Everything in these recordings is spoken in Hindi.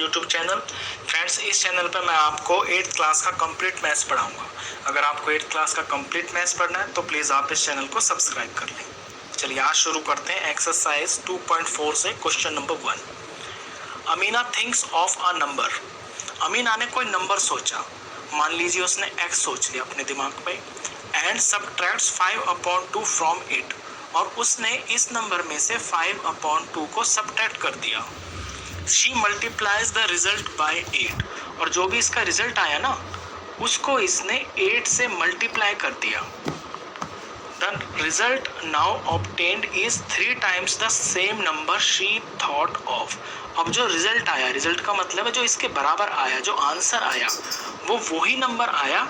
YouTube channel. फ्रेंड्स, इस चैनल पर मैं आपको 8th क्लास का कंप्लीट मैथ्स पढ़ाऊंगा। अगर आपको 8th क्लास का कंप्लीट मैथ्स पढ़ना है तो प्लीज़ आप इस चैनल को सब्सक्राइब कर लें। चलिए आज शुरू करते हैं एक्सरसाइज 2.4 से question number 1। Amina thinks of a number. Amina ने कोई नंबर सोचा, मान लीजिए उसने x सोच लिया अपने दिमाग में, एंड सबट्रैक्ट्स 5/2 फ्रॉम इट, और उसने इस नंबर में से 5/2 को सबट्रैक्ट कर दिया। She multiplies the result by 8, और जो भी इसका रिजल्ट आया ना उसको इसने 8 से मल्टीप्लाई कर दिया। The result now obtained is 3 times the same number she thought of. अब जो रिजल्ट आया, रिजल्ट का मतलब है जो इसके बराबर आया, जो आंसर आया वो वही नंबर आया,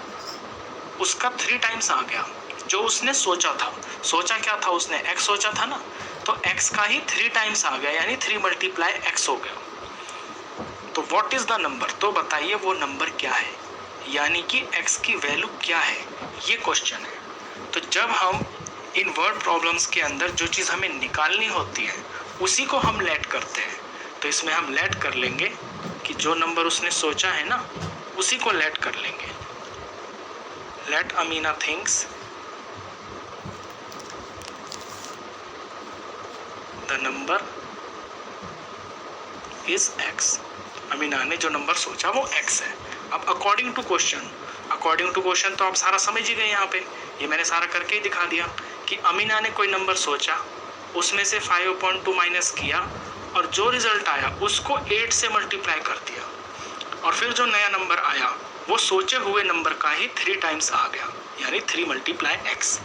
उसका 3 times आ गया जो उसने सोचा था। सोचा क्या था उसने? x सोचा था ना, तो x का ही 3 times आ गया, यानी 3 × x हो गया। तो व्हाट इज द नंबर? तो बताइए वो नंबर क्या है, यानी कि x की वैल्यू क्या है, ये क्वेश्चन है। तो जब हम इन वर्ड प्रॉब्लम्स के अंदर जो चीज़ हमें निकालनी होती है उसी को हम लेट करते हैं। तो इसमें हम लेट कर लेंगे कि जो नंबर उसने सोचा है ना उसी को लेट कर लेंगे। Let Amina thinks the number is x। Amina ने जो नंबर सोचा वो x है। अब अकॉर्डिंग टू क्वेश्चन तो आप सारा समझ ही गए। यहाँ पे ये मैंने सारा करके ही दिखा दिया कि अमीना ने कोई नंबर सोचा, उसमें से 5/2 माइनस किया, और जो रिजल्ट आया उसको 8 से मल्टीप्लाई कर दिया, और फिर जो नया नंबर आया वो सोचे हुए नंबर का ही 3 times आ गया, यानी 3 × x।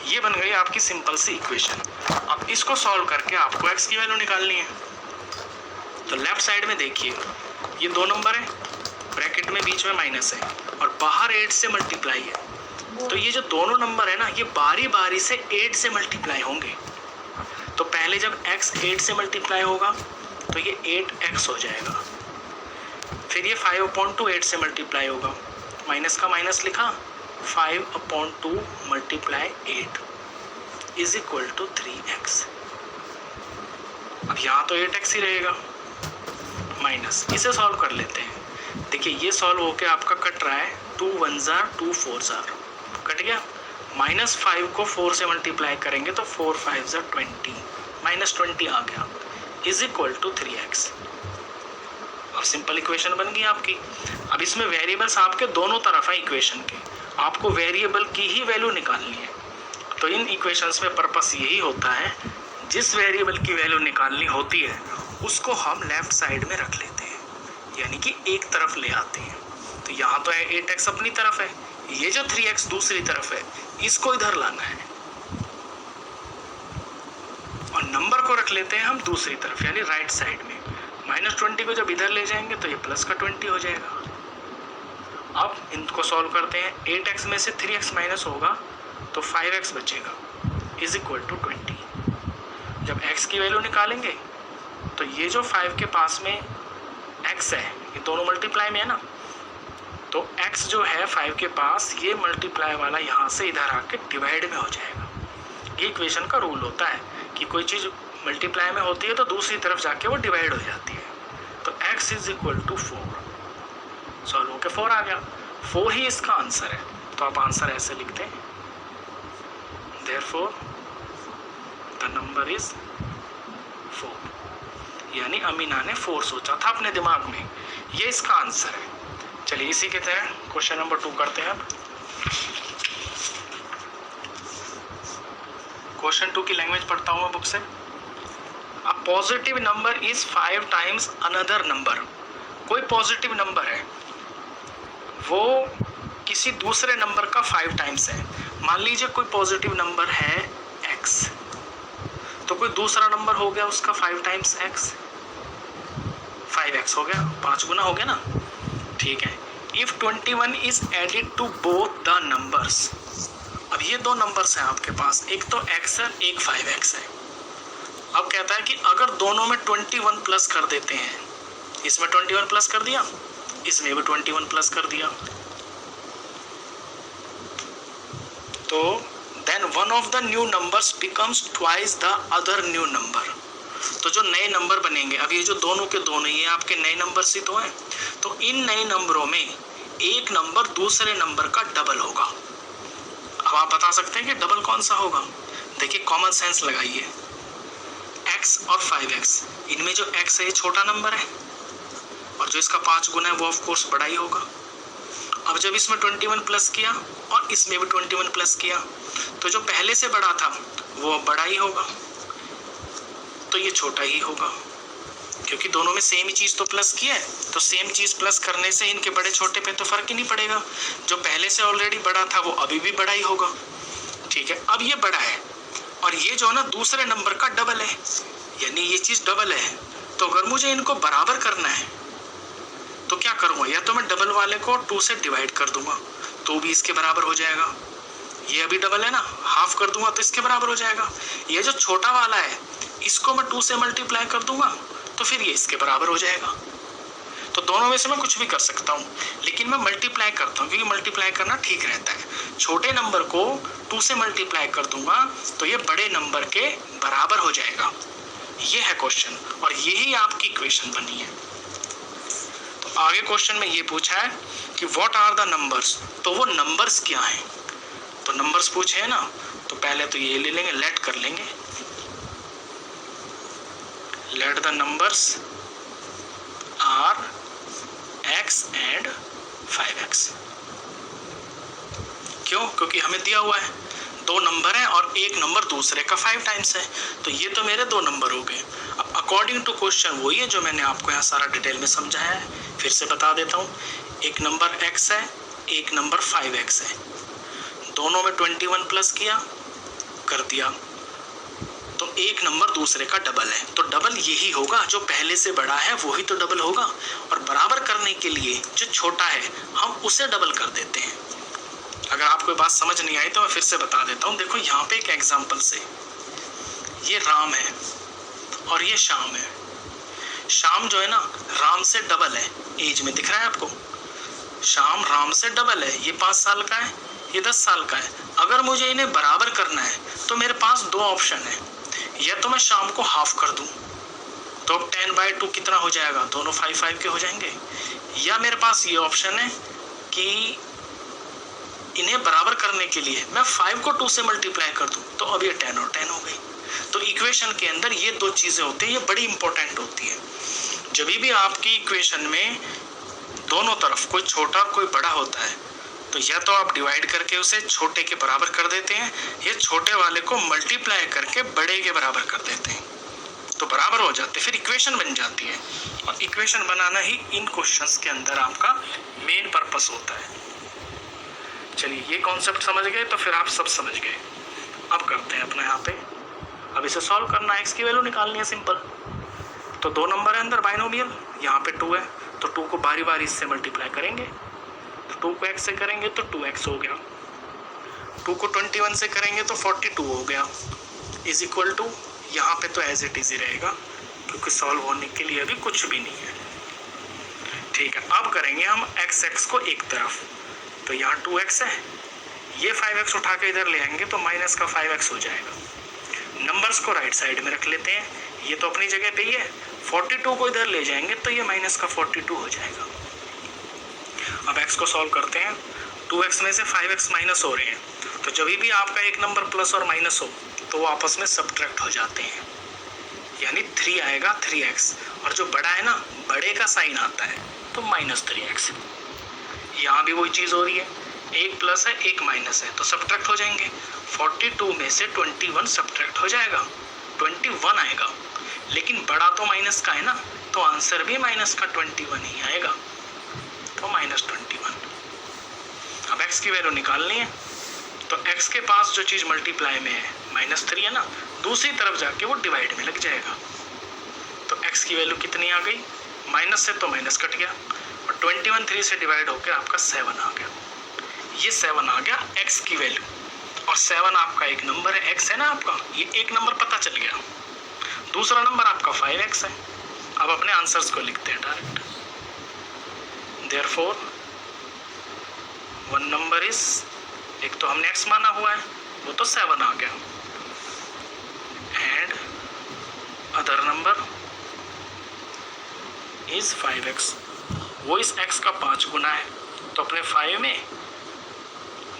ये बन गई आपकी सिंपल सी इक्वेशन। अब इसको सॉल्व करके आपको x की वैल्यू निकालनी है। तो लेफ्ट साइड में देखिए ये 2 नंबर है, ब्रैकेट में बीच में माइनस है और बाहर 8 से मल्टीप्लाई है। तो ये जो दोनों नंबर है ना ये बारी बारी से 8 से मल्टीप्लाई होंगे। तो पहले जब x 8 से मल्टीप्लाई होगा तो ये 8x हो जाएगा। फिर ये 5/2 8 से मल्टीप्लाई होगा, माइनस का माइनस लिखा, 5/2 × 8 इज इक्वल टू 3x। अब यहाँ तो 8x ही रहेगा, माइनस, इसे सॉल्व कर लेते हैं। देखिए ये सॉल्व होके आपका कट रहा है, 2 1s 2 4s कट गया। -5 को 4 से मल्टीप्लाई करेंगे तो 4 5s 20, -20 आ गया, इज इक्वल टू 3x। अब सिंपल इक्वेशन बन गई आपकी। अब इसमें वेरिएबल्स आपके दोनों तरफ है इक्वेशन के, आपको वेरिएबल की ही वैल्यू निकालनी है। तो इन इक्वेशंस में पर्पस यही होता है, जिस वेरिएबल की वैल्यू निकालनी होती है उसको हम लेफ्ट साइड में रख लेते हैं, यानी कि एक तरफ ले आते हैं। तो यहाँ तो है 8x अपनी तरफ है, ये जो 3x दूसरी तरफ है इसको इधर लाना है, और नंबर को रख लेते हैं हम दूसरी तरफ, यानी राइट साइड में। -20 को जब इधर ले जाएंगे तो ये +20 हो जाएगा। अब इनको सॉल्व करते हैं, 8x में से 3x माइनस होगा तो 5x बचेगा, इज इक्वल टू 20। जब x की वैल्यू निकालेंगे तो ये जो 5 के पास में x है ये दोनों मल्टीप्लाई में है ना, तो x जो है 5 के पास, ये मल्टीप्लाई वाला यहाँ से इधर आके डिवाइड में हो जाएगा। ये इक्वेशन का रूल होता है कि कोई चीज़ मल्टीप्लाई में होती है तो दूसरी तरफ जाके वो डिवाइड हो जाती है। तो x is equal to 4, solve होके 4 आ गया, 4 ही इसका आंसर है। तो आप आंसर ऐसे लिखते हैं, देयरफॉर द नंबर इज 4, यानी अमीना ने 4 सोचा था अपने दिमाग में, ये इसका आंसर है। चलिए इसी के तहत क्वेश्चन नंबर 2 करते हैं। अब क्वेश्चन 2 की लैंग्वेज पढ़ता हूँ मैं बुक से। A positive number is 5 times another number. कोई पॉजिटिव नंबर है वो किसी दूसरे नंबर का 5 times है। मान लीजिए कोई पॉजिटिव नंबर है x, तो कोई दूसरा नंबर हो गया उसका 5 times x, 5x हो गया, 5 गुना हो गया ना। ठीक है, if 21 is added to both the numbers. अब ये 2 नंबर्स हैं आपके पास, एक तो x है एक 5x है। अब कहता है कि अगर दोनों में 21 प्लस कर देते हैं, इसमें 21 प्लस कर दिया, इसमें भी 21 प्लस कर दिया, तो then one of the new numbers becomes twice the other new number. तो जो नए नंबर बनेंगे, अब ये जो दोनों के दोनों ये आपके नए नंबर ही तो हैं, तो इन नए नंबरों में एक नंबर दूसरे नंबर का डबल होगा। अब आप बता सकते हैं कि डबल कौन सा होगा। देखिए कॉमन सेंस लगाइए, x और 5x, इनमें जो x है ये छोटा नंबर है और जो इसका 5 गुना है वो ऑफ कोर्स बड़ा ही होगा। अब जब इसमें 21 प्लस किया और इसमें भी 21 प्लस किया तो जो पहले से बड़ा था वो बड़ा ही होगा, तो ये छोटा ही होगा, क्योंकि दोनों में सेम ही चीज़ तो प्लस की है, तो सेम चीज़ प्लस करने से इनके बड़े छोटे पे तो फर्क ही नहीं पड़ेगा। जो पहले से ऑलरेडी बड़ा था वो अभी भी बड़ा ही होगा। ठीक है, अब ये बड़ा है और ये जो है ना दूसरे नंबर का डबल है, यानी ये चीज़ डबल है। तो अगर मुझे इनको बराबर करना है तो क्या करूँगा, या तो मैं डबल वाले को 2 से डिवाइड कर दूंगा तो भी इसके बराबर हो जाएगा। ये अभी डबल है ना, हाफ कर दूंगा तो इसके बराबर हो जाएगा। ये जो छोटा वाला है इसको मैं 2 से मल्टीप्लाई कर दूंगा तो फिर ये इसके बराबर हो जाएगा। तो दोनों में से मैं कुछ भी कर सकता हूँ, लेकिन मैं मल्टीप्लाई करता हूँ क्योंकि मल्टीप्लाई करना ठीक रहता है। छोटे नंबर को 2 से मल्टीप्लाई कर दूंगा तो ये बड़े नंबर के बराबर हो जाएगा। ये है क्वेश्चन और यही आपकी इक्वेशन बनी है। तो आगे क्वेश्चन में ये पूछा है कि व्हाट आर द नंबर्स, तो वो नंबर्स क्या हैं। तो नंबर्स पूछे हैं ना, तो पहले तो ये ले लेंगे, लेट कर लेंगे, let the numbers are x and 5x। क्यों, क्योंकि हमें दिया हुआ है 2 नंबर है और एक नंबर दूसरे का 5 टाइम्स है, तो ये तो मेरे 2 नंबर हो गए। अब अकॉर्डिंग टू क्वेश्चन वही है जो मैंने आपको यहाँ सारा डिटेल में समझाया है, फिर से बता देता हूँ। एक नंबर x है, एक नंबर 5x है, दोनों में 21 प्लस किया कर दिया, तो एक नंबर दूसरे का डबल है, तो डबल यही होगा, जो पहले से बड़ा है वही तो डबल होगा। और बराबर करने के लिए जो छोटा है हम उसे डबल कर देते हैं। अगर आपको बात समझ नहीं आई तो मैं फिर से बता देता हूँ। देखो यहाँ पे एक एग्जांपल से, ये राम है और ये श्याम है। श्याम जो है ना राम से डबल है, एज में दिख रहा है आपको, श्याम राम से डबल है, ये 5 साल का है, ये 10 साल का है। अगर मुझे इन्हें बराबर करना है तो मेरे पास 2 ऑप्शन है, या तो मैं शाम को हाफ कर दूं तो 10/2 कितना हो जाएगा, दोनों 5 के हो जाएंगे, या मेरे पास ये ऑप्शन है कि इन्हें बराबर करने के लिए मैं 5 को 2 से मल्टीप्लाई कर दूं तो अब ये 10 और 10 हो गई। तो इक्वेशन के अंदर ये 2 चीज़ें होती हैं, ये बड़ी इंपॉर्टेंट होती है। जब भी आपकी इक्वेशन में दोनों तरफ कोई छोटा कोई बड़ा होता है तो या तो आप डिवाइड करके उसे छोटे के बराबर कर देते हैं, या छोटे वाले को मल्टीप्लाई करके बड़े के बराबर कर देते हैं, तो बराबर हो जाते, फिर इक्वेशन बन जाती है। और इक्वेशन बनाना ही इन क्वेश्चंस के अंदर आपका मेन पर्पस होता है। चलिए ये कॉन्सेप्ट समझ गए तो फिर आप सब समझ गए। अब करते हैं अपना यहाँ पे, अब इसे सॉल्व करना है, x की वैल्यू निकालनी है सिंपल। तो 2 नंबर है अंदर बाइनोमियल, यहाँ पे 2 है तो 2 को बारी बारी इससे मल्टीप्लाई करेंगे, 2 को x से करेंगे तो 2x हो गया, 2 को 21 से करेंगे तो 42 हो गया, इज इक्वल टू, यहाँ पे तो एज इट इज ही रहेगा क्योंकि सॉल्व होने के लिए अभी कुछ भी नहीं है। ठीक है, अब करेंगे हम x को एक तरफ, तो यहाँ 2x है, ये 5x उठा के इधर ले आएंगे तो माइनस का 5x हो जाएगा। नंबर्स को राइट साइड में रख लेते हैं, ये तो अपनी जगह पे ही है, 42 को इधर ले जाएंगे तो ये माइनस का 42 हो जाएगा। अब x को सॉल्व करते हैं, 2x में से 5x माइनस हो रहे हैं, तो जब भी आपका एक नंबर प्लस और माइनस हो तो वो आपस में सब्ट्रैक्ट हो जाते हैं, यानी 3 आएगा 3x, और जो बड़ा है ना बड़े का साइन आता है तो -3x। यहाँ भी वही चीज़ हो रही है, एक प्लस है एक माइनस है तो सब्ट्रैक्ट हो जाएंगे, 42 में से 21 सब्ट्रैक्ट हो जाएगा, 21 आएगा, लेकिन बड़ा तो माइनस का है ना तो आंसर भी माइनस का 21 ही आएगा, तो -21। अब x की वैल्यू निकालनी है, तो x के पास जो चीज़ मल्टीप्लाई में है -3 है ना, दूसरी तरफ जाके वो डिवाइड में लग जाएगा। तो x की वैल्यू कितनी आ गई, माइनस से तो माइनस कट गया और 21 3 से डिवाइड होकर आपका 7 आ गया। ये 7 आ गया x की वैल्यू, और 7 आपका एक नंबर है, x है ना आपका, ये एक नंबर पता चल गया। दूसरा नंबर आपका 5x है। अब अपने आंसर्स को लिखते हैं direct. Therefore, one number is, एक तो हमने x माना हुआ है वो तो 7 आ गया, and other number is 5x, वो इस x का 5 गुना है, तो अपने 5 में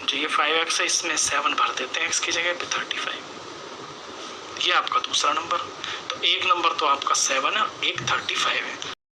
जो ये 5x है इसमें 7 भर देते हैं x की जगह पे 35। ये आपका दूसरा नंबर। तो एक नंबर तो आपका 7 है, एक 35 है।